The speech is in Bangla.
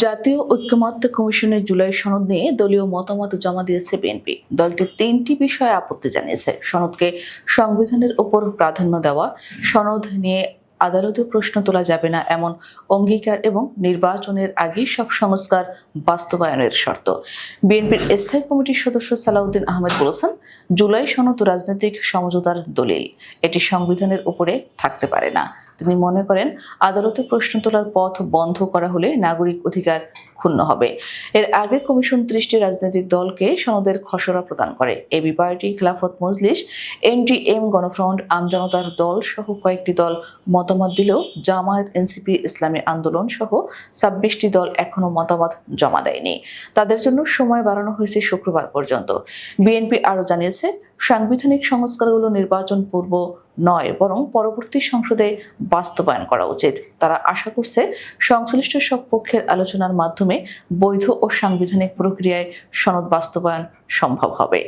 জাতীয় ঐক্যমত্য কমিশনের জুলাই সনদ নিয়ে দলীয় মতামত জমা দিয়েছে বিএনপি। দলটি ৩টি বিষয়ে আপত্তি জানিয়েছে। সনদকে সংবিধানের উপর প্রাধান্য দেওয়া, সনদ নিয়ে আদালতে প্রশ্ন তোলা যাবে না এমন অঙ্গীকার এবং নির্বাচনের আগেই সব সংস্কার বাস্তবায়নের শর্ত। বিএনপির স্থায়ী কমিটির সদস্য সালাউদ্দিন আহমেদ বলেছেন, জুলাই সনদ রাজনৈতিক সমঝোতার দলিল, এটি সংবিধানের উপরে থাকতে পারে না। তিনি মনে করেন, আদালতে প্রশ্ন তোলার পথ বন্ধ করা হলে নাগরিক অধিকার ক্ষুণ্ণ হবে। এর আগে কমিশন ৩০টি রাজনৈতিক দলকে সনদের খসড়া প্রদান করে। AB party, Khelafat Majlis, NDM, Gano Front, আমজনতার দল সহ কয়েকটি দল মতামত দিলেও জামায়াত, এনসিপি, ইসলামী আন্দোলন সহ ২৬টি দল এখনো মতামত জমা দেয়নি। তাদের জন্য সময় বাড়ানো হয়েছে শুক্রবার পর্যন্ত। বিএনপি আরও জানিয়েছে, সাংবিধানিক সংস্কারগুলো নির্বাচন পূর্ব নয়, বরং পরবর্তী সংসদে বাস্তবায়ন করা উচিত। তারা আশা করছে, সংশ্লিষ্ট সব পক্ষের আলোচনার মাধ্যমে বৈধ ও সাংবিধানিক প্রক্রিয়ায় সনদ বাস্তবায়ন সম্ভব হবে।